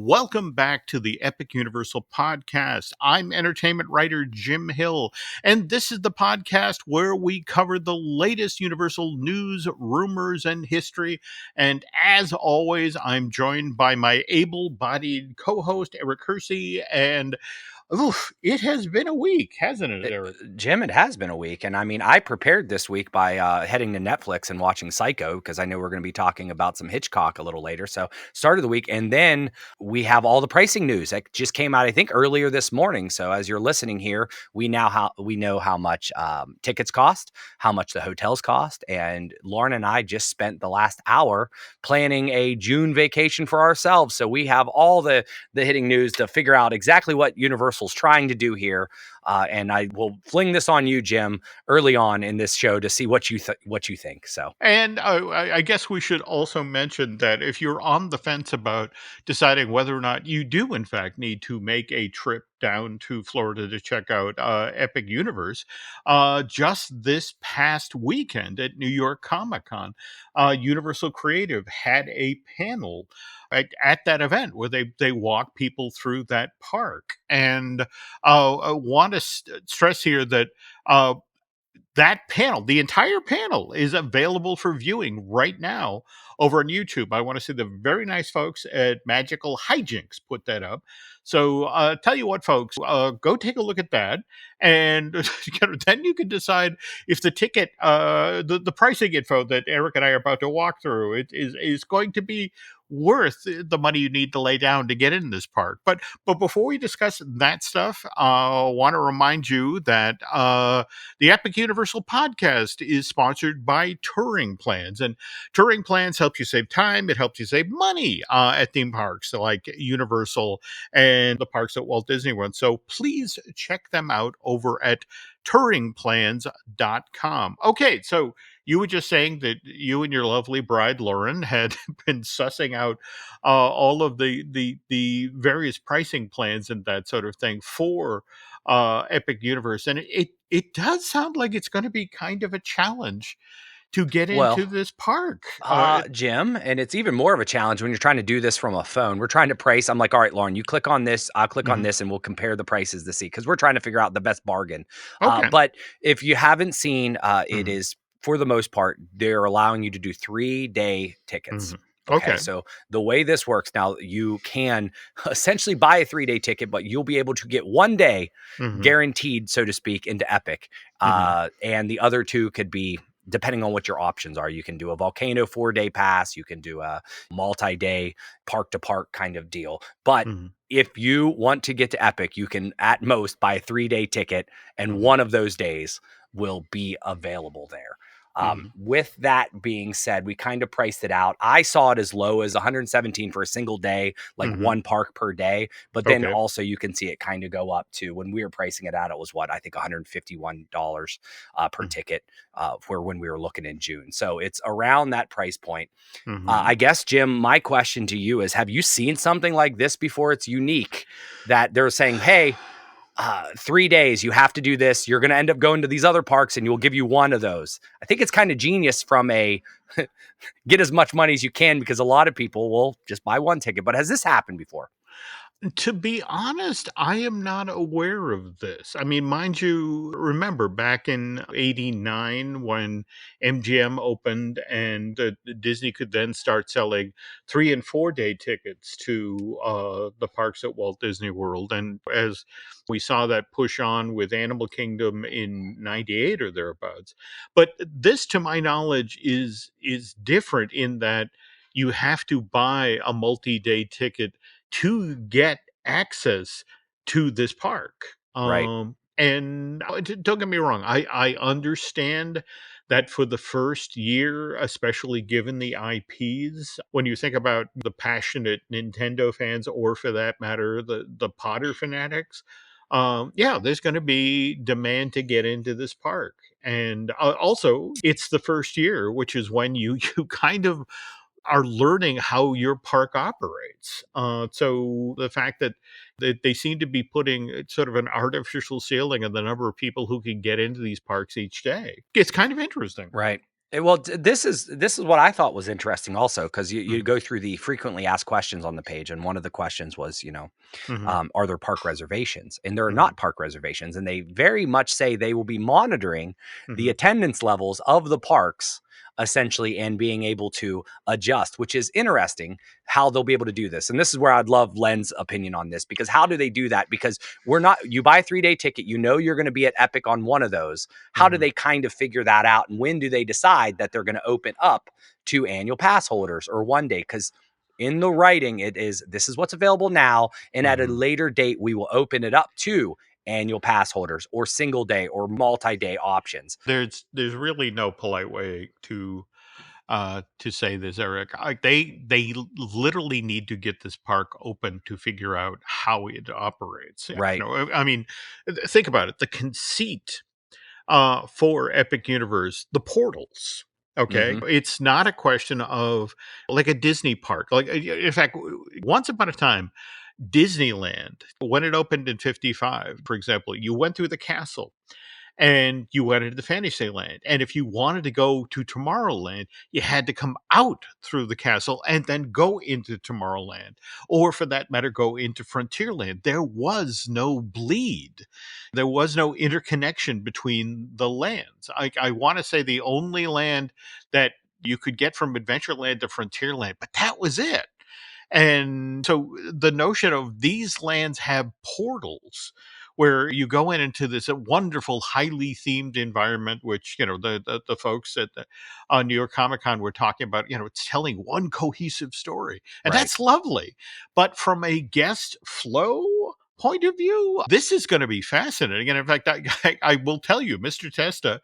welcome back to the Epic Universal Podcast. I'm entertainment writer Jim Hill, and this is the podcast where we cover the latest Universal news, rumors, and history. And as always, I'm joined by my able-bodied co-host Eric Hersey, and it has been a week, hasn't it, Eric? Jim, it has been a week. And I mean, I prepared this week by heading to Netflix and watching Psycho because I know we're going to be talking about some Hitchcock a little later. So started the week. And then we have all the pricing news that just came out, I think, earlier this morning. So as you're listening here, we know how much tickets cost, how much the hotels cost. And Lauren and I just spent the last hour planning a June vacation for ourselves. So we have all the hitting news to figure out exactly what Universal's trying to do here. And I will fling this on you, Jim, early on in this show to see what you think. So, And I guess we should also mention that if you're on the fence about deciding whether or not you do, in fact, need to make a trip down to Florida to check out Epic Universe, just this past weekend at New York Comic Con, Universal Creative had a panel at that event where they walk people through that park. And I want to stress here that that panel, the entire panel, is available for viewing right now over on YouTube. I want to see the very nice folks at Magical Hijinks put that up. So tell you what, folks, go take a look at that, and then you can decide if the ticket, the pricing info that Eric and I are about to walk through, it is going to be worth the money you need to lay down to get in this park. But before we discuss that stuff, I want to remind you that the Epic Universal Podcast is sponsored by Touring Plans, and Touring Plans help you save time. It helps you save money at theme parks like Universal and the parks at Walt Disney World. So please check them out over at touringplans.com. Okay, so you were just saying that you and your lovely bride Lauren had been sussing out all of the various pricing plans and that sort of thing for Epic Universe, and it does sound like it's going to be kind of a challenge to get into this park. Jim, and it's even more of a challenge when you're trying to do this from a phone. We're trying to price. I'm like, all right, Lauren, you click on this, I'll click on this, and we'll compare the prices to see, because we're trying to figure out the best bargain. Okay. But if you haven't seen, it is, for the most part, they're allowing you to do 3-day tickets. Okay, so the way this works now, you can essentially buy a 3-day ticket, but you'll be able to get 1 day guaranteed, so to speak, into Epic. And the other 2 could be, depending on what your options are. You can do a Volcano 4-day pass. You can do a multi-day park-to-park kind of deal. But if you want to get to Epic, you can at most buy a 3-day ticket, and one of those days will be available there. With that being said, we kind of priced it out. I saw it as low as $117 for a single day, like one park per day. But then also you can see it kind of go up to, when we were pricing it out, it was I think $151 per ticket for when we were looking in June. So it's around that price point. I guess, Jim, my question to you is, have you seen something like this before? It's unique that they're saying, hey, 3 days, you have to do this. You're going to end up going to these other parks and we'll give you one of those. I think it's kind of genius from a get as much money as you can, because a lot of people will just buy one ticket. But has this happened before? To be honest, I am not aware of this. I mean, mind you, remember back in '89 when MGM opened and Disney could then start selling 3 and 4-day tickets to the parks at Walt Disney World. And as we saw that push on with Animal Kingdom in '98 or thereabouts. But this, to my knowledge, is different in that you have to buy a multi-day ticket to get access to this park. Right. And don't get me wrong, I understand that for the first year, especially given the IPs, when you think about the passionate Nintendo fans, or for that matter, the Potter fanatics, there's going to be demand to get into this park. And also, it's the first year, which is when you kind of are learning how your park operates. So the fact that they seem to be putting sort of an artificial ceiling on the number of people who can get into these parks each day, it's kind of interesting. Right. Well, this is what I thought was interesting also, because you go through the frequently asked questions on the page, and one of the questions was, Mhm, are there park reservations? And there are mhm, not park reservations, and they very much say they will be monitoring the mhm, attendance levels of the parks essentially and being able to adjust, which is interesting how they'll be able to do this. And this is where I'd love Len's opinion on this, because how do they do that? Because we're not, you buy a 3-day ticket, you're going to be at Epic on one of those. How do mhm, they kind of figure that out? And when do they decide that they're going to open up to annual pass holders or one day? Because in the writing, it is, this is what's available now. And at a mhm. later date, we will open it up to annual pass holders or single day or multi-day options. There's really no polite way to say this, Eric. Literally need to get this park open to figure out how it operates. Right. I mean, think about it. The conceit for Epic Universe, the portals. Okay, Mm-hmm. it's not a question of like a Disney park. Like, in fact, once upon a time, Disneyland, when it opened in '55, for example, you went through the castle and you went into the Fantasyland. And if you wanted to go to Tomorrowland, you had to come out through the castle and then go into Tomorrowland, or for that matter, go into Frontierland. There was no bleed, there was no interconnection between the lands. I want to say the only land that you could get from Adventureland to Frontierland, but that was it. And so the notion of these lands have portals where you go in into this wonderful, highly themed environment, which, the folks at the New York Comic Con were talking about, it's telling one cohesive story. And Right. that's lovely. But from a guest flow point of view, this is going to be fascinating. And in fact, I will tell you, Mr. Testa,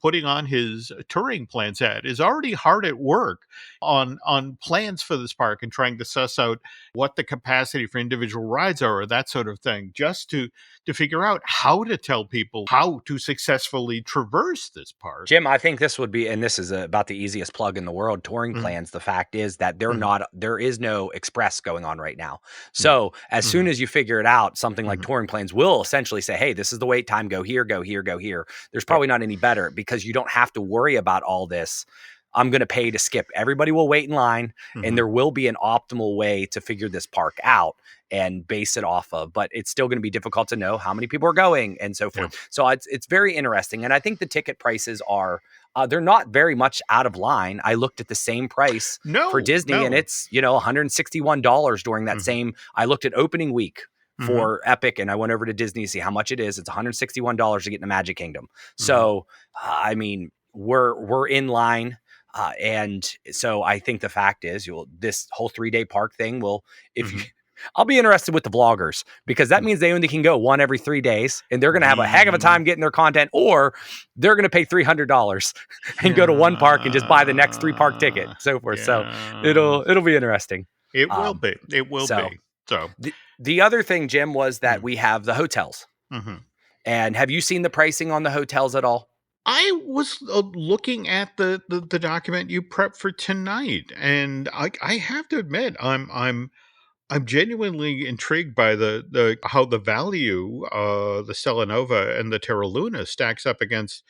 putting on his touring plans ad, is already hard at work on plans for this park and trying to suss out what the capacity for individual rides are or that sort of thing, just to figure out how to tell people how to successfully traverse this park. Jim, I think this would be, and this is about the easiest plug in the world, touring Mhm, plans. The fact is that mhm, there is no express going on right now. mhm, So as soon mhm, as you figure it out, something like mhm. touring plans will essentially say, hey, this is the wait time, go here, go here, go here. There's Yep. probably not any better because you don't have to worry about all this. I'm going to pay to skip. Everybody will wait in line, and Mhm, there will be an optimal way to figure this park out and base it off of, but it's still going to be difficult to know how many people are going and so yeah. forth. So it's very interesting, and I think the ticket prices are they're not very much out of line. I looked at the same price for No, Disney, and no. it's $161 during that Mhm, same. I looked at opening week mhm, for Epic, and I went over to Disney to see how much it is. It's $161 to get in the Magic Kingdom. mhm, So I mean, we're in line. And so I think the fact is, this whole 3-day park thing will, if you, mhm, I'll be interested with the vloggers because that mhm. means they only can go one every 3 days, and they're going to have a heck of a Ye time getting their content, or they're going to pay $300 and go to one park and just buy the next 3 park ticket, Yeah, so forth. So yeah. it'll be interesting. It will Um, be, it will so be. So, the other thing, Jim, was that mm, we have the hotels. mhm. And have you seen the pricing on the hotels at all? I was, looking at the document you prepped for tonight, and I have to admit, I'm genuinely intrigued by the how the value, the Stella Nova and the Terra Luna stacks up against,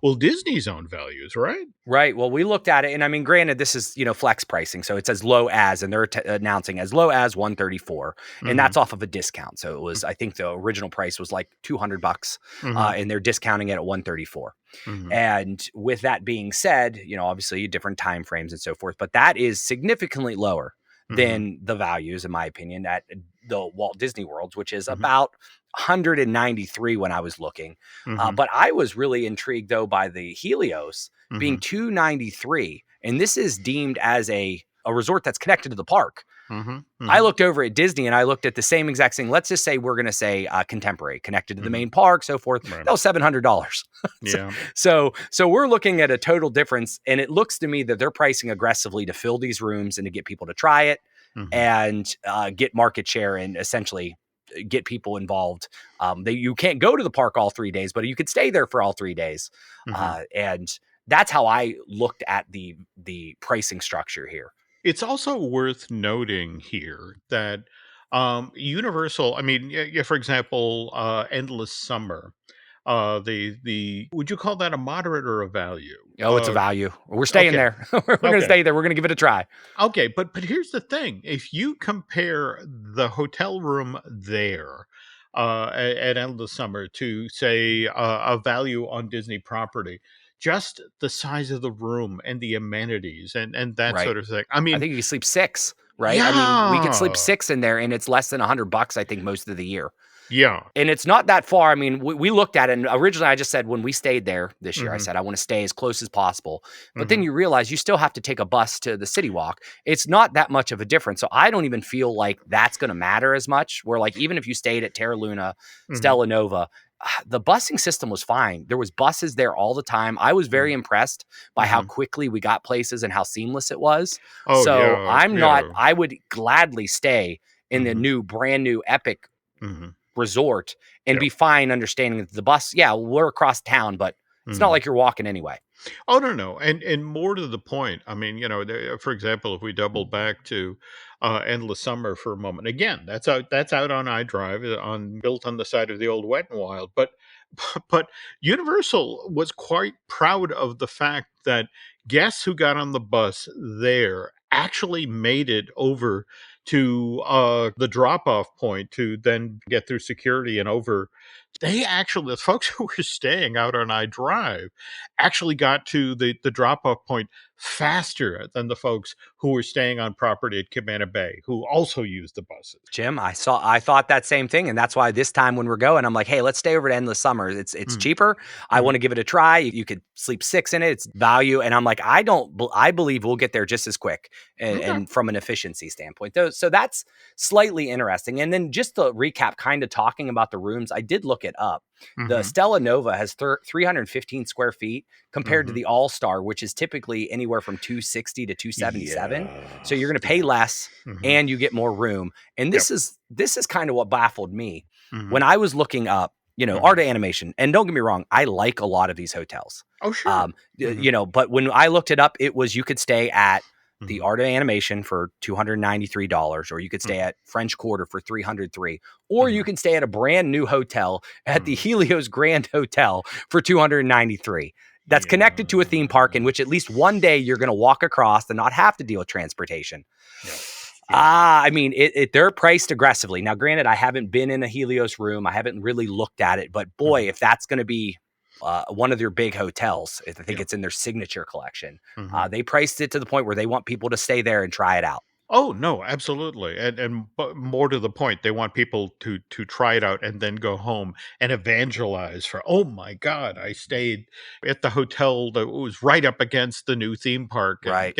well, Disney's own values, right? Right. Well, we looked at it, and I mean, granted, this is flex pricing, so it's as low as, and they're announcing as low as 134, and Mhm, that's off of a discount. So it was, I think, the original price was like $200, mhm, and they're discounting it at 134. mhm, And with that being said, obviously different time frames and so forth, but that is significantly lower mhm, than the values, in my opinion, at the Walt Disney Worlds, which is mhm, about 193 when I was looking. mhm, But I was really intrigued though by the Helios being mhm, 293, and this is deemed as a resort that's connected to the park. mhm, I mhm, looked over at Disney and I looked at the same exact thing. Let's just say we're going to say contemporary, connected to the mhm, main park, so forth. right. That was $700. so, Yeah. so we're looking at a total difference, and it looks to me that they're pricing aggressively to fill these rooms and to get people to try it Mhm, and get market share and essentially get people involved. You can't go to the park all 3 days, but you could stay there for all 3 days, mhm. and that's how I looked at the pricing structure here. It's also worth noting here that, Universal, I mean, yeah, for example, Endless Summer, the would you call that a moderate or a value? Oh, it's a value. We're staying Okay, there. We're gonna okay. stay there. We're gonna give it a try. Okay, but here's the thing. If you compare the hotel room there, at Endless Summer to, say, a value on Disney property, just the size of the room and the amenities and that Right. sort of thing. I I mean, think you can sleep 6, right? I mean, we could sleep yeah. 6 in there, and it's less than $100, I think, most of the year. Yeah. And it's not that far. I mean, we looked at it, and originally I just said when we stayed there this year, I Mhm, said, I want to stay as close as possible. But then mhm, you realize you still have to take a bus to the City Walk. It's not that much of a difference. So I don't even feel like that's going to matter as much. Where, like, even if you stayed at Terra Luna, mhm, Stella Nova, the busing system was fine. There was buses there all the time. I was very mhm, impressed by how mhm. quickly we got places and how seamless it was. Oh, So yeah, yeah. I would gladly stay in the Mhm, brand new Epic mhm. resort and Yep. be fine understanding that the bus, yeah, we're across town, but it's not Mhm. like you're walking anyway. Oh, no, and more to the point, I mean, for example, if we double back to, Endless Summer for a moment, again, that's out on iDrive, on built on the side of the old Wet and Wild, but but Universal was quite proud of the fact that guests who got on the bus there actually made it over to, the drop-off point to then get through security and over. They actually, the folks who were staying out on iDrive actually got to the drop off point faster than the folks who were staying on property at Cabana Bay, who also used the buses. Jim, I thought that same thing, and that's why this time when we're going, I'm like, "Hey, let's stay over to Endless Summer. It's Mhm, cheaper. I want mhm. to give it a try. You could sleep 6 in it. It's value." And I'm like, I believe we'll get there just as quick Okay. and from an efficiency standpoint. Though, so that's slightly interesting. And then just to recap, kind of talking about the rooms, I did look it up. The Mhm, Stella Nova has 315 square feet compared to mhm. the All Star, which is typically anywhere from 260 to 277. So Yeah, you're going to pay yeah. less Mhm. and you get more room. And Yep. this is kind of what baffled me Mhm, when I was looking up, art mhm. animation. And don't get me wrong, I like a lot of these hotels. Oh, sure. Mhm, But when I looked it up, it was you could stay at the mhm, Art of Animation for $293, or you could stay mhm, at French Quarter for 303, or you mhm, can stay at a brand new hotel at the mhm. Helios Grand Hotel for 293. That's connected to a theme park in Yeah. which at least one day you're going to walk across and not have to deal with transportation. Yeah. Yeah. I mean, they're priced aggressively. Now, granted, I haven't been in a Helios room. I haven't really looked at it, but boy, Mhm. if that's going to be one of their big hotels, I think Yeah. it's in their signature collection. Mhm. They priced it to the point where they want people to stay there and try it out. Oh, no, absolutely, and but more to the point, they want people to try it out and then go home and evangelize for, "Oh my god, I stayed at the hotel that was right up against the new theme park, and, Right.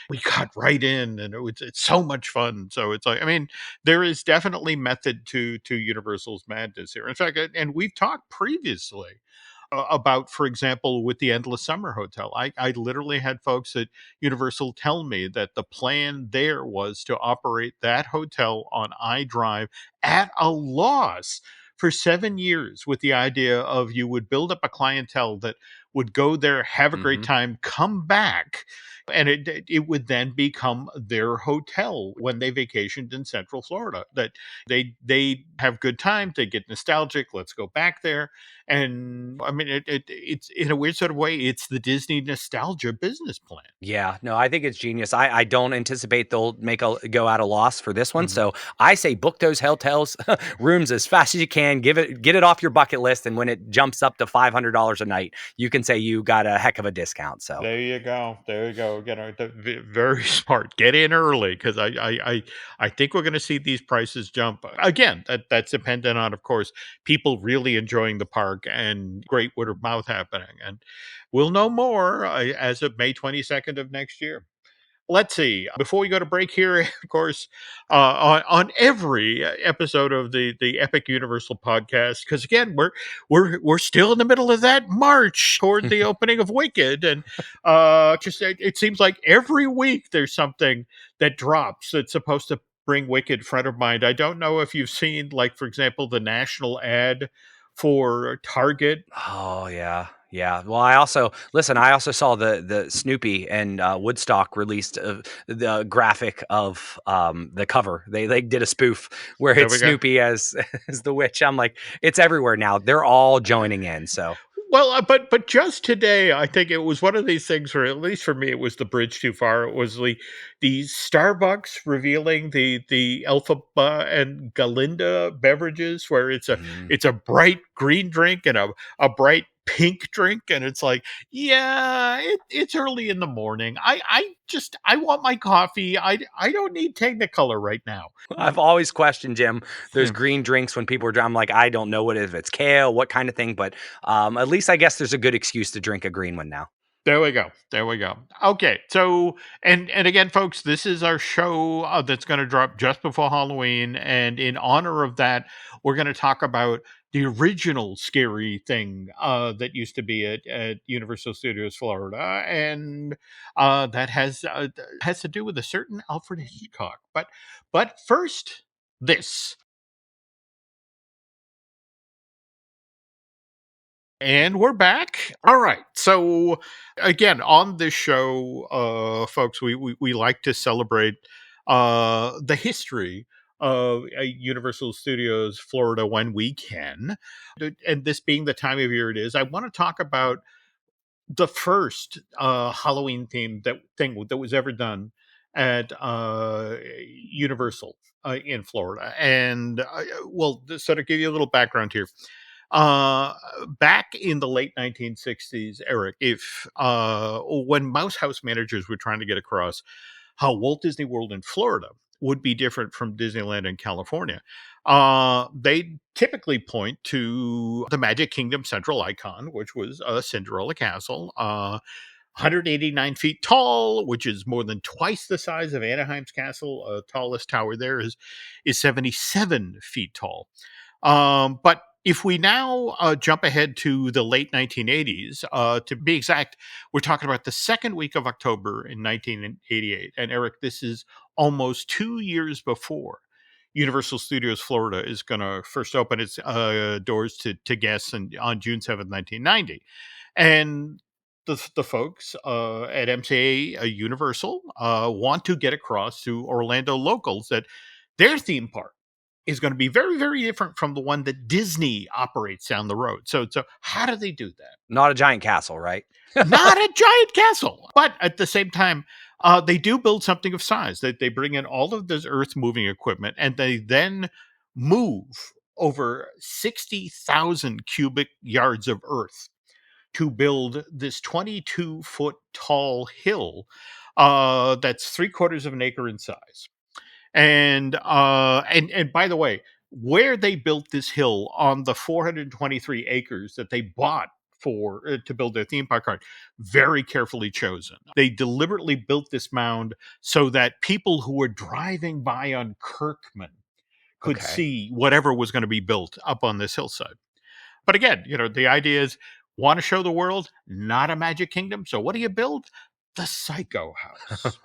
we got right in, and it's so much fun." So it's like, I mean, there is definitely method to Universal's madness here. In fact, and we've talked previously about, for example, with the Endless Summer Hotel. I literally had folks at Universal tell me that the plan there was to operate that hotel on iDrive at a loss for 7 years, with the idea of you would build up a clientele that would go there, have a great Hmm. time, come back, and it would then become their hotel when they vacationed in Central Florida. That they have good time, they get nostalgic, let's go back there. And I mean, it's in a weird sort of way, it's the Disney nostalgia business plan. Yeah, no, I think it's genius. I don't anticipate they'll make a go at a loss for this one. Mhm. So I say book those hotels rooms as fast as you can. Get it off your bucket list, and when it jumps up to $500 a night, you can say you got a heck of a discount. So There you go. There you go. Very smart. Get in early because I think we're going to see these prices jump again. That's dependent on, of course, people really enjoying the park and great word of mouth happening. And we'll know more as of May 22nd of next year. Let's see. Before we go to break here, of course, on every episode of the Epic Universal podcast, because again, we're still in the middle of that march toward the opening of Wicked, and just it seems like every week there's something that drops that's supposed to bring Wicked front of mind. I don't know if you've seen, like, for example, the national ad for Target. oh yeah. Yeah. Well, I also saw the Snoopy and Woodstock released the graphic of the cover. They did a spoof where There it's we go. Snoopy as as the witch. I'm like, it's everywhere now. They're all joining in. So Well, but just today, I think it was one of these things where, at least for me, it was the bridge too far. It was the Starbucks revealing the Elphaba and Galinda beverages, where mhm. it's a bright green drink and a bright pink drink, and it's like, yeah, it's early in the morning. I want my coffee. I don't need Technicolor right now. I've always questioned, Jim, those Hmm. green drinks when people are I'm like, I don't know what if it's kale, what kind of thing, but at least I guess there's a good excuse to drink a green one now. There we go. There we go. Okay, so and again, folks, this is our show that's going to drop just before Halloween, and in honor of that, we're going to talk about the original scary thing that used to be at Universal Studios Florida, and that has to do with a certain Alfred Hitchcock. But first, this. And we're back. All right. So again, on this show, folks, we like to celebrate the history of Universal Studios Florida when we can. And this being the time of year it is, I want to talk about the first Halloween theme that was ever done at Universal in Florida. And well, to sort of give you a little background here, uh, back in the late 1960s, Eric, if when Mouse House managers were trying to get across how Walt Disney World in Florida would be different from Disneyland in California, they typically point to the Magic Kingdom central icon, which was Cinderella Castle, 189 feet tall, which is more than twice the size of Anaheim's castle. Tallest tower there is 77 feet tall. But if we now jump ahead to the late 1980s, to be exact, we're talking about the second week of October in 1988. And Eric, this is almost 2 years before Universal Studios Florida is going to first open its doors to guests on June 7th, 1990. And the folks at MCA Universal want to get across to Orlando locals that their theme park is going to be very, very different from the one that Disney operates down the road. So how do they do that? Not a giant castle, right? Not a giant castle, but at the same time, they do build something of size. They bring in all of this earth moving equipment, and they then move over 60,000 cubic yards of earth to build this 22-foot tall hill that's 3/4 of an acre in size. And by the way, where they built this hill on the 423 acres that they bought for to build their theme park art, very carefully chosen. They deliberately built this mound so that people who were driving by on Kirkman could Okay. see whatever was going to be built up on this hillside. But again, the idea is, want to show the world, not a Magic Kingdom. So what do you build? The Psycho House.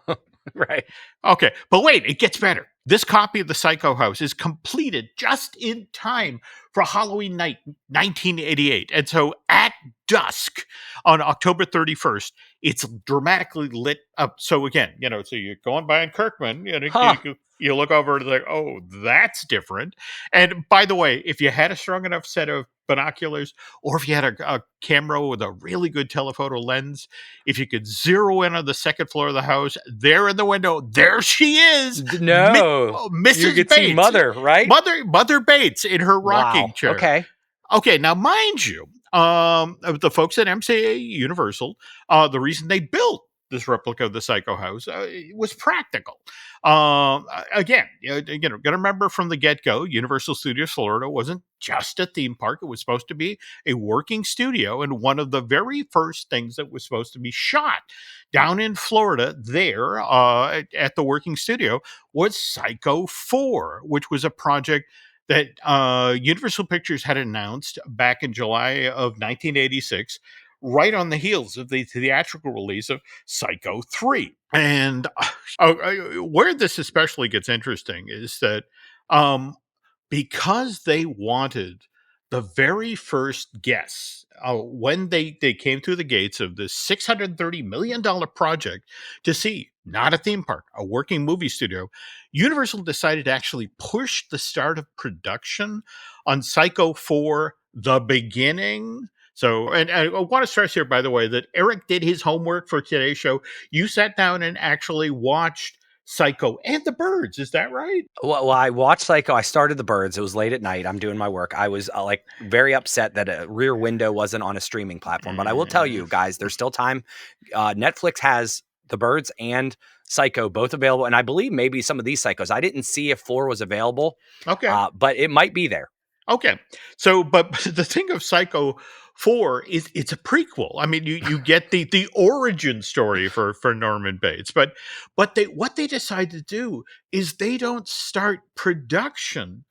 Right. Okay, but wait, it gets better. This copy of the Psycho House is completed just in time for Halloween night 1988. And so at dusk on October 31st, it's dramatically lit up. So again, so you're going by in Kirkman, Huh. you look over and like, oh, that's different. And by the way, if you had a strong enough set of binoculars, or if you had a camera with a really good telephoto lens, if you could zero in on the second floor of the house, there in the window, there she is, No. You Mrs. could see Bates, Mother, right? Mother Bates in her rocking Wow. chair. Okay. Okay, now mind you, the folks at MCA Universal, the reason they built this replica of the Psycho House was practical. Again, got to remember from the get go, Universal Studios Florida wasn't just a theme park; it was supposed to be a working studio, and one of the very first things that was supposed to be shot down in Florida, there at the working studio, was Psycho 4, which was a project that Universal Pictures had announced back in July of 1986, right on the heels of the theatrical release of Psycho 3. And where this especially gets interesting is that um, because they wanted the very first guests, when they came through the gates of this $630 million project to see not a theme park, a working movie studio, Universal decided to actually push the start of production on Psycho 4 the beginning. So, and I want to stress here, by the way, that Eric did his homework for today's show. You sat down and actually watched Psycho and the Birds. Is that right? Well, I watched Psycho. I started The Birds. It was late at night. I'm doing my work. I was like very upset that a Rear Window wasn't on a streaming platform. But I will tell Mm, you guys, there's still time. Netflix has The Birds and Psycho both available, and I believe maybe some of these Psychos. I didn't see if 4 was available, okay. but it might be there. Okay. So, but the thing of Psycho 4 is it's a prequel. I mean, you get the origin story for Norman Bates, but they what they decide to do is they don't start production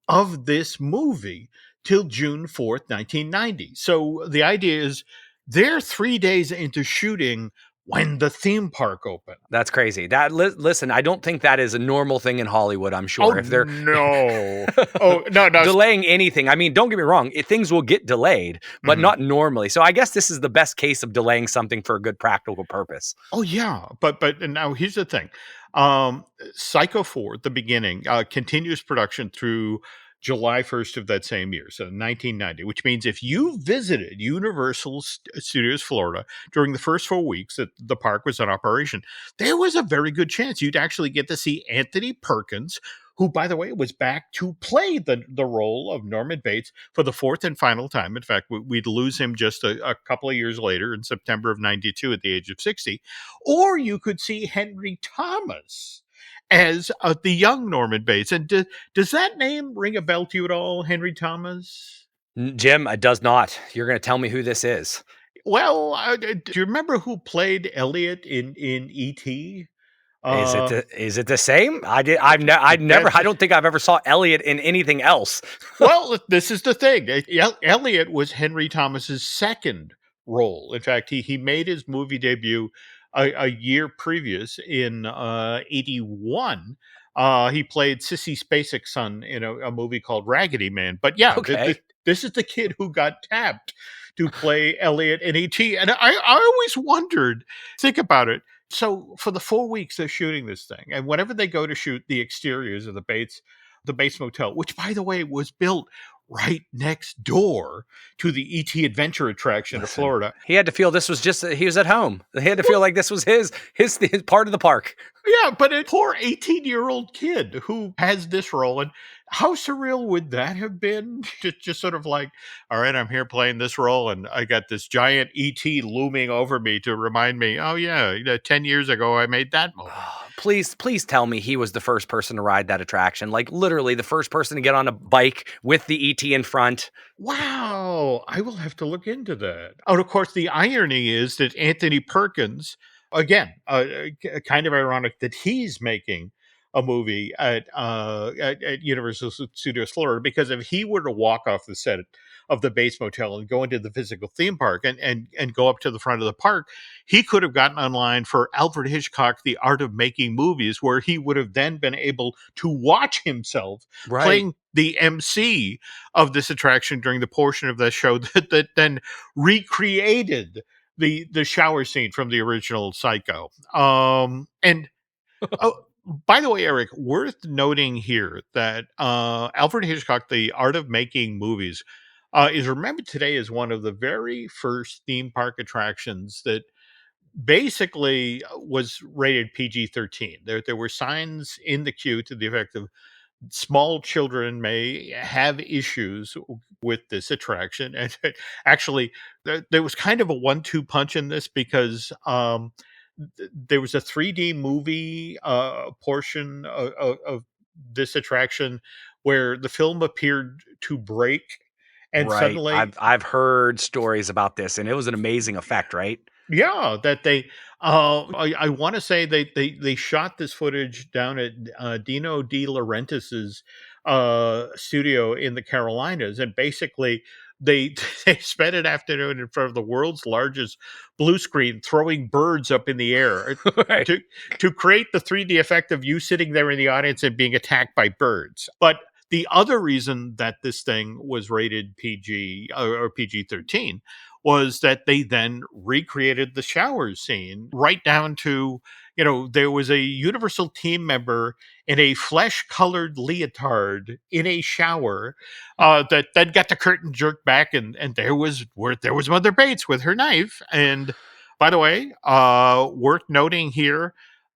of this movie till June 4th, 1990. So the idea is they're 3 days into shooting when the theme park opened. That's crazy. Listen, I don't think that is a normal thing in Hollywood. I'm Oh sure if they're no. Oh no, no. delaying anything, I mean, don't get me wrong, things will get delayed, but Mhm. not normally. So I guess this is the best case of delaying something for a good practical purpose. Oh yeah, but and now here's the thing. Psycho 4, the beginning, continues production through July 1st of that same year, so 1990, which means if you visited Universal Studios Florida during the first 4 weeks that the park was in operation, there was a very good chance you'd actually get to see Anthony Perkins, who, by the way, was back to play the role of Norman Bates for the fourth and final time. In fact, we'd lose him just a couple of years later in September of 92 at the age of 60. Or you could see Henry Thomas as the young Norman Bates. And does that name ring a bell to you at all, Henry Thomas? Jim, it does not. You're going to tell me who this is. Well, do you remember who played Elliot in E.T.? Uh, Is it the same? I've never. that I don't think I've ever saw Elliot in anything else. Well, this is the thing. Elliot was Henry Thomas's second role. In fact, he made his movie debut a year previous in 81. He played Sissy Spacek's son in a movie called Raggedy Man. But yeah, Okay. this is the kid who got tapped to play Elliot in E.T. And I always wondered, think about it. So for the 4 weeks they're shooting this thing, and whenever they go to shoot the exteriors of the Bates Motel, which, by the way, was built right next door to the ET Adventure attraction of Listen, Florida. he had to feel this was just he was at home. He had to feel like this was his part of the park. Yeah, but a poor 18-year-old kid who has this role, and how surreal would that have been? Just sort of like, all right, I'm here playing this role, and I got this giant ET looming over me to remind me, oh yeah, 10 years ago I made that movie. Please tell me he was the first person to ride that attraction. Like literally the first person to get on a bike with the ET in front. Wow, I will have to look into that. Oh, and of course, the irony is that Anthony Perkins, again, kind of ironic that he's making a movie at Universal Studios Florida, because if he were to walk off the set of the Bates Motel and go into the physical theme park and go up to the front of the park, he could have gotten online for Alfred Hitchcock, The Art of Making Movies, where he would have then been able to watch himself Right. playing the MC of this attraction during the portion of the show that then recreated the shower scene from the original Psycho. And oh, by the way, Eric, worth noting here that Alfred Hitchcock, The Art of Making Movies, is remembered today as one of the very first theme park attractions that basically was rated PG-13. There were signs in the queue to the effect of small children may have issues with this attraction. And actually, there was kind of a 1-2 punch in this, because there was a 3D movie portion of this attraction where the film appeared to break, and Right. suddenly, I've heard stories about this and it was an amazing effect, right? yeah, that they I wanna say they shot this footage down at, Dino De Laurentiis's, studio in the Carolinas, and basically they they spent an afternoon in front of the world's largest blue screen throwing birds up in the air, Right. to create the 3D effect of you sitting there in the audience and being attacked by birds. But The other reason that this thing was rated PG or PG-13 was that they then recreated the shower scene right down to, there was a Universal team member in a flesh-colored leotard in a shower that then got the curtain jerked back, and there was Mother Bates with her knife. And by the way, worth noting here,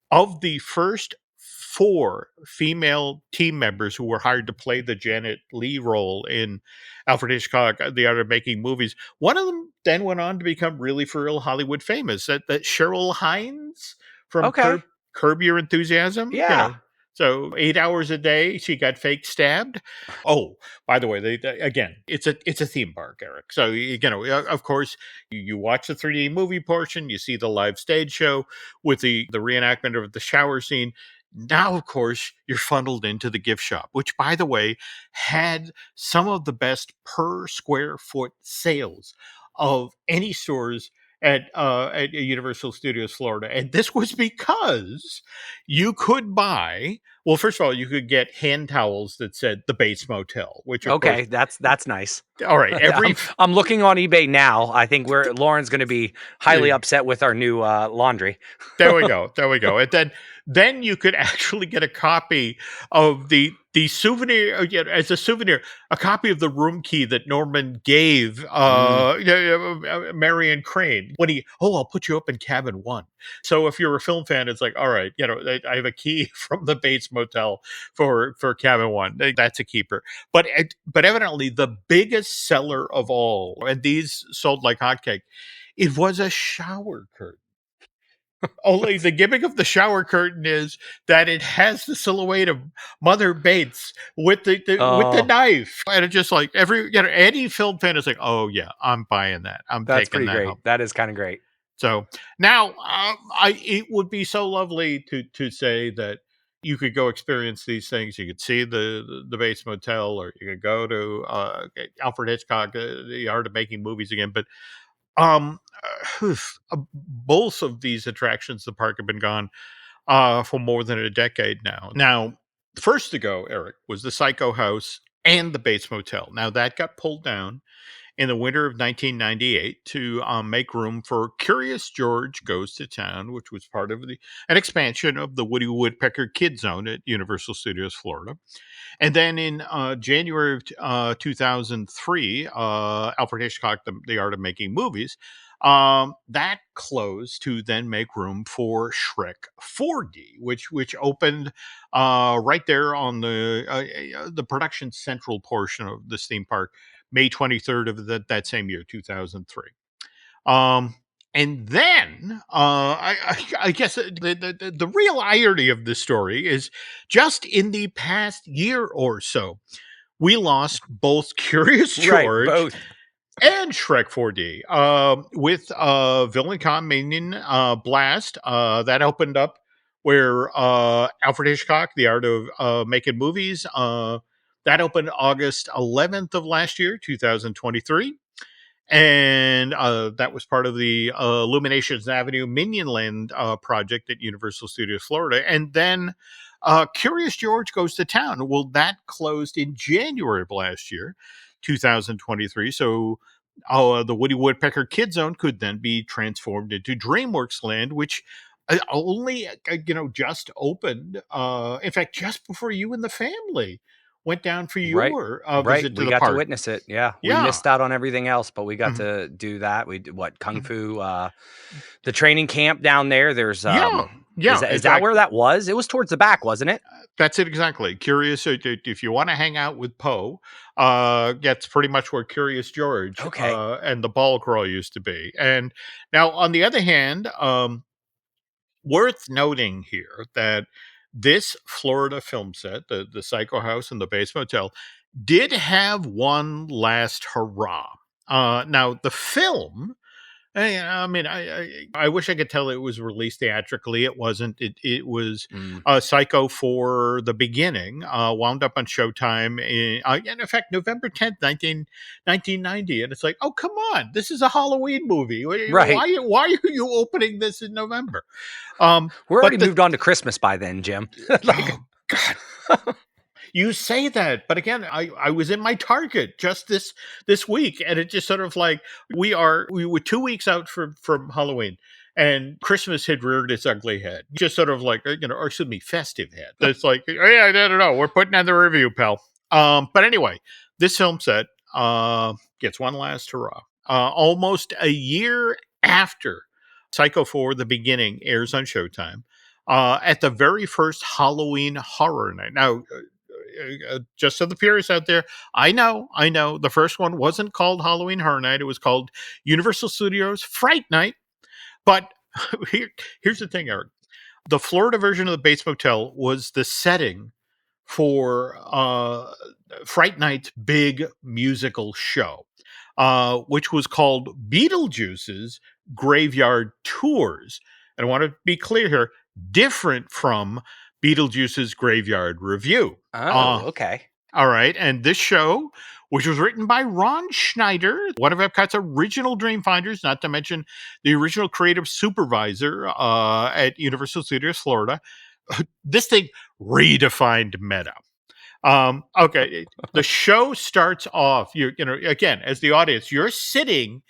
of the first four female team members who were hired to play the Janet Leigh role in Alfred Hitchcock, The Art of Making Movies, one of them then went on to become really for real Hollywood famous. That Cheryl Hines from Okay. Curb Your Enthusiasm, Yeah. So 8 hours a day, she got fake stabbed. Oh, by the way, again, it's a theme park, Eric. So of course, you watch the 3D movie portion, you see the live stage show with the reenactment of the shower scene. Now, of course, you're funneled into the gift shop, which, by the way, had some of the best per square foot sales of any stores at Universal Studios Florida. And this was because you could buy, well, first of all, you could get hand towels that said the Bates Motel, which of course, Okay, that's nice. all right, I'm looking on eBay now. I think Lauren's going to be highly upset with our new laundry. There we go. And then you could actually get a copy of the souvenir, as a souvenir, a copy of the room key that Norman gave Marion Crane when I'll put you up in cabin 1. So if you're a film fan, it's like, all right, I have a key from the Bates Motel for cabin 1. That's a keeper. But evidently the biggest seller of all, and these sold like hotcake, it was a shower curtain. Only the gimmick of the shower curtain is that it has the silhouette of Mother Bates with the knife, and it's just like any film fan is like, oh yeah, I'm buying that. That's taking pretty that great. home. That is kind of great. So now, it would be so lovely to say that you could go experience these things. You could see the Bates Motel, or you could go to Alfred Hitchcock, The Art of Making Movies again, but um, both of these attractions, the park, have been gone for more than a decade now. Now, first to go, Eric, was the Psycho House and the Bates Motel. Now that got pulled down in the winter of 1998 to make room for Curious George Goes to Town, which was part of an expansion of the Woody Woodpecker Kid Zone at Universal Studios Florida. And then in January of 2003, Alfred Hitchcock, the Art of Making Movies, that closed to then make room for Shrek 4D, which opened right there on the production central portion of this theme park, May 23rd of that same year, 2003. And then I guess the real irony of this story is just in the past year or so, we lost both Curious George both. and Shrek 4D with Villain Con Minion Blast. That opened up where Alfred Hitchcock, The Art of Making Movies, that opened August 11th of last year, 2023. And that was part of the Illuminations Avenue Minion Land project at Universal Studios Florida. And then Curious George Goes to Town. Well, that closed in January of last year, 2023. So the Woody Woodpecker Kid Zone could then be transformed into DreamWorks Land, which only just opened. In fact, just before you and the family went down for your visit to we the got park. to witness it. Yeah, we Yeah. missed out on everything else, but we got to do that. We did Kung Fu, the training camp down there. There's is that where that was? It was towards the back, wasn't it? That's it exactly. Curious, if you want to hang out with Poe, that's pretty much where Curious George and the ball crawl used to be. And now, on the other hand, worth noting here that this Florida film set, the Psycho House and the Bates Motel, did have one last hurrah. Now, the film, I wish I could tell it was released theatrically. It wasn't. It was Psycho for the beginning, wound up on Showtime in fact, November 10th, 1990. And it's like, oh, come on. This is a Halloween movie. Right. Why are you opening this in November? We're already moved on to Christmas by then, Jim. Oh, God. you say that, but again, I was in my Target just this week, and it just sort of like we were 2 weeks out from Halloween, and Christmas had reared its ugly head, just sort of like or excuse me, festive head. That's like, oh, yeah, I don't know, we're putting on the review, pal. But anyway, this film set gets one last hurrah. Almost a year after Psycho 4: The Beginning airs on Showtime, at the very first Halloween Horror Night. Now, just so the purists out there, I know, the first one wasn't called Halloween Horror Night. It was called Universal Studios Fright Night. But here's the thing, Eric. The Florida version of the Bates Motel was the setting for Fright Night's big musical show, which was called Beetlejuice's Graveyard Tours. And I want to be clear here, different from Beetlejuice's Graveyard Review. Oh, okay. All right. And this show, which was written by Ron Schneider, one of Epcot's original Dreamfinders, not to mention the original creative supervisor at Universal Studios Florida, this thing redefined meta. Okay, the show starts off. Again, as the audience, you're sitting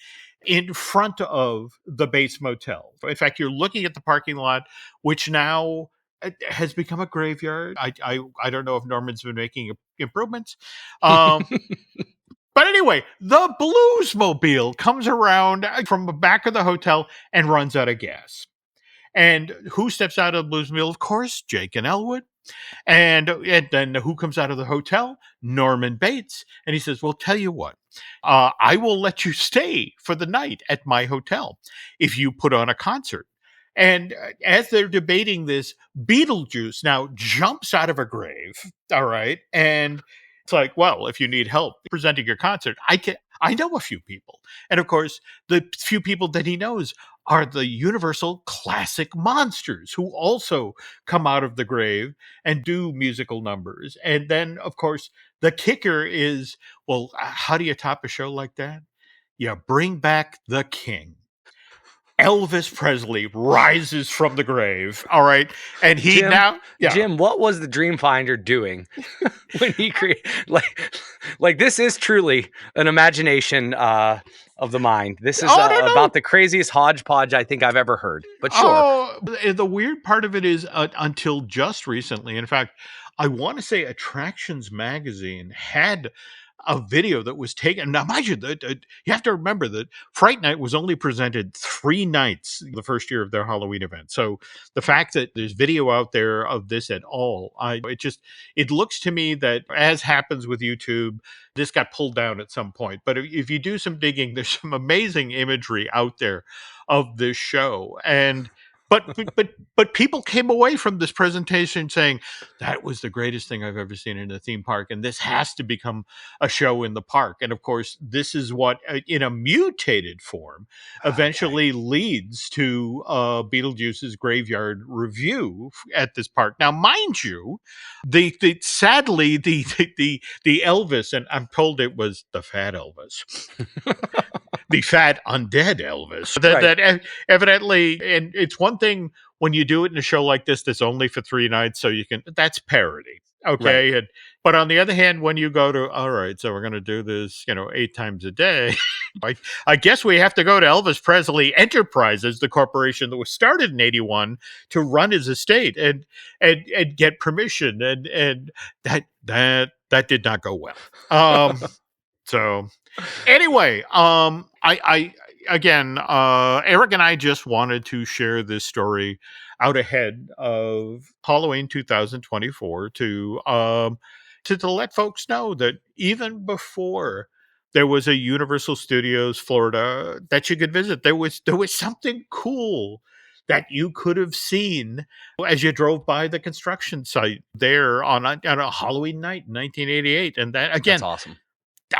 in front of the Bates Motel. In fact, you're looking at the parking lot, which now has become a graveyard. I don't know if Norman's been making improvements. But anyway, the Bluesmobile comes around from the back of the hotel and runs out of gas. And who steps out of the Bluesmobile? Of course, Jake and Elwood. And then who comes out of the hotel? Norman Bates. And he says, well, tell you what, I will let you stay for the night at my hotel if you put on a concert. And as they're debating this, Beetlejuice now jumps out of a grave. All right. And it's like, well, if you need help presenting your concert, I know a few people. And of course, the few people that he knows are the Universal Classic Monsters, who also come out of the grave and do musical numbers. And then, of course, the kicker is, well, how do you top a show like that? You bring back the king. Elvis Presley rises from the grave. All right. And Jim, what was the Dreamfinder doing when he created like this is truly an imagination of the mind. This is about the craziest hodgepodge I think I've ever heard. But sure. The weird part of it is until just recently. In fact, I want to say Attractions Magazine had a video that was taken. Now, mind you, you have to remember that Fright Night was only presented 3 nights the first year of their Halloween event. So the fact that there's video out there of this at all, it looks to me that, as happens with YouTube, this got pulled down at some point. But if you do some digging, there's some amazing imagery out there of this show. And But people came away from this presentation saying that was the greatest thing I've ever seen in a theme park, and this has to become a show in the park. And of course, this is what, in a mutated form, eventually leads to Beetlejuice's Graveyard Review at this park. Now, mind you, sadly the Elvis, and I'm told it was the fat Elvis. The fat undead Elvis that evidently, and it's one thing when you do it in a show like this that's only for 3 nights, so that's parody. Okay. Right. But on the other hand, when you go to, all right, so we're going to do this, 8 times a day, I guess we have to go to Elvis Presley Enterprises, the corporation that was started in 1981 to run his estate and get permission. And that did not go well. So anyway, I again, Eric and I just wanted to share this story out ahead of Halloween 2024 to let folks know that even before there was a Universal Studios Florida that you could visit, there was something cool that you could have seen as you drove by the construction site there on a Halloween night in 1988. And that, again, that's awesome.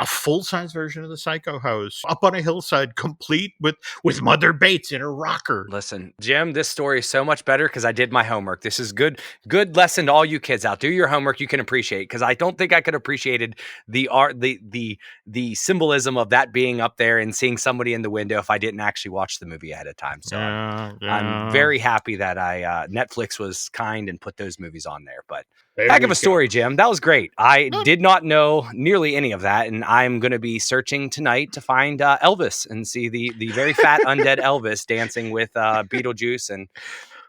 A full-size version of the Psycho house up on a hillside, complete with Mother Bates in her rocker. Listen, Jim, this story is so much better because I did my homework. This is good lesson to all you kids out. Do your homework, you can appreciate, because I don't think I could have appreciated the art, the symbolism of that being up there and seeing somebody in the window if I didn't actually watch the movie ahead of time. So I'm very happy that Netflix was kind and put those movies on there. But There Heck of we a go. story, Jim. That was great. I Good. did not know nearly any of that, and I'm going to be searching tonight to find Elvis and see the very fat undead Elvis dancing with Beetlejuice and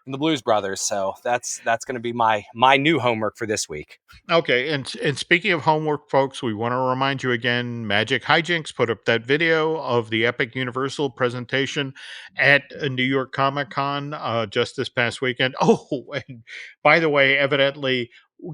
the Blues Brothers. So that's going to be my new homework for this week. Okay, and speaking of homework, folks, we want to remind you again, Magic Hijinks put up that video of the Epic Universal presentation at New York Comic Con just this past weekend. Oh, and by the way, evidently,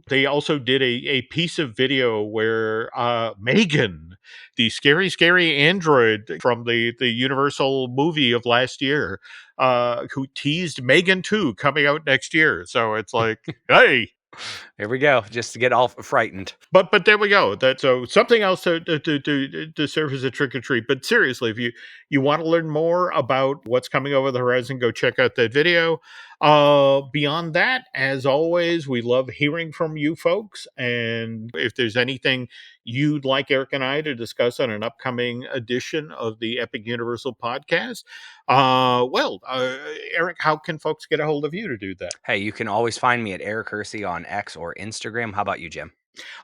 they also did a piece of video where Megan, the scary android from the Universal movie of last year, who teased Megan 2 coming out next year. So it's like, hey, Here we go, just to get all frightened. but there we go. That so something else to serve as a trick or treat. But seriously, if you want to learn more about what's coming over the horizon, go check out that video. Beyond that, as always, we love hearing from you folks. And if there's anything you'd like Eric and I to discuss on an upcoming edition of the Epic Universal podcast, Eric, how can folks get a hold of you to do that? Hey, you can always find me at Eric Hersey on X or Instagram. How about you, Jim?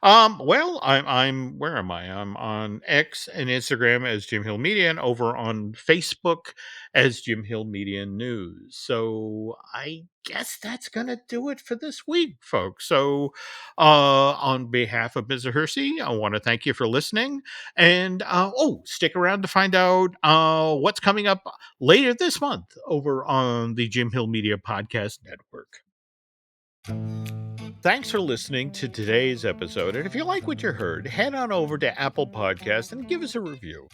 I'm where am I? I'm on X and Instagram as Jim Hill Media and over on Facebook as Jim Hill Media News. So I guess that's gonna do it for this week, folks. So on behalf of Mr. Hersey, I want to thank you for listening. And stick around to find out what's coming up later this month over on the Jim Hill Media Podcast Network. Thanks for listening to today's episode. And if you like what you heard, head on over to Apple Podcasts and give us a review.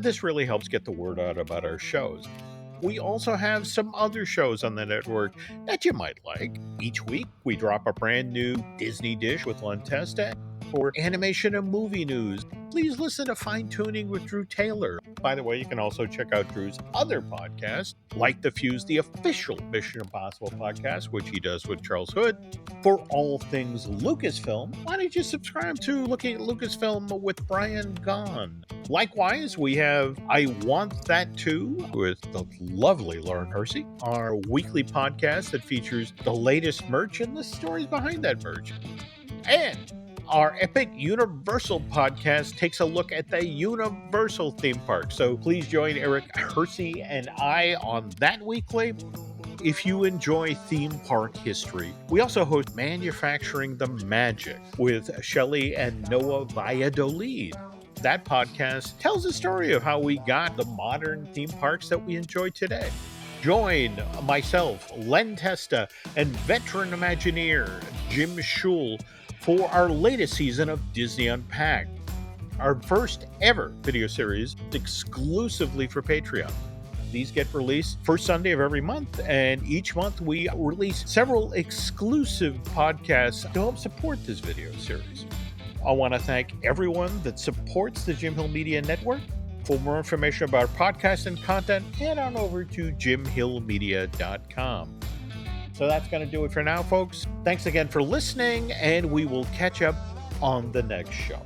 This really helps get the word out about our shows. We also have some other shows on the network that you might like. Each week, we drop a brand new Disney dish with Len Testa. For animation and movie news, please listen to Fine Tuning with Drew Taylor. By the way, you can also check out Drew's other podcast, Light the Fuse, the official Mission Impossible podcast, which he does with Charles Hood. For all things Lucasfilm, why don't you subscribe to Looking at Lucasfilm with Brian Gahn? Likewise, we have I Want That Too with the lovely Lauren Hersey, our weekly podcast that features the latest merch and the stories behind that merch. And our Epic Universal podcast takes a look at the Universal theme park. So please join Eric Hersey and I on that weekly. If you enjoy theme park history, we also host Manufacturing the Magic with Shelley and Noah Valladolid. That podcast tells the story of how we got the modern theme parks that we enjoy today. Join myself, Len Testa, and veteran Imagineer Jim Schul for our latest season of Disney Unpacked, our first ever video series exclusively for Patreon. These get released first Sunday of every month, and each month we release several exclusive podcasts to help support this video series. I want to thank everyone that supports the Jim Hill Media Network. For more information about our podcast and content, head on over to jimhillmedia.com. So that's going to do it for now, folks. Thanks again for listening, and we will catch up on the next show.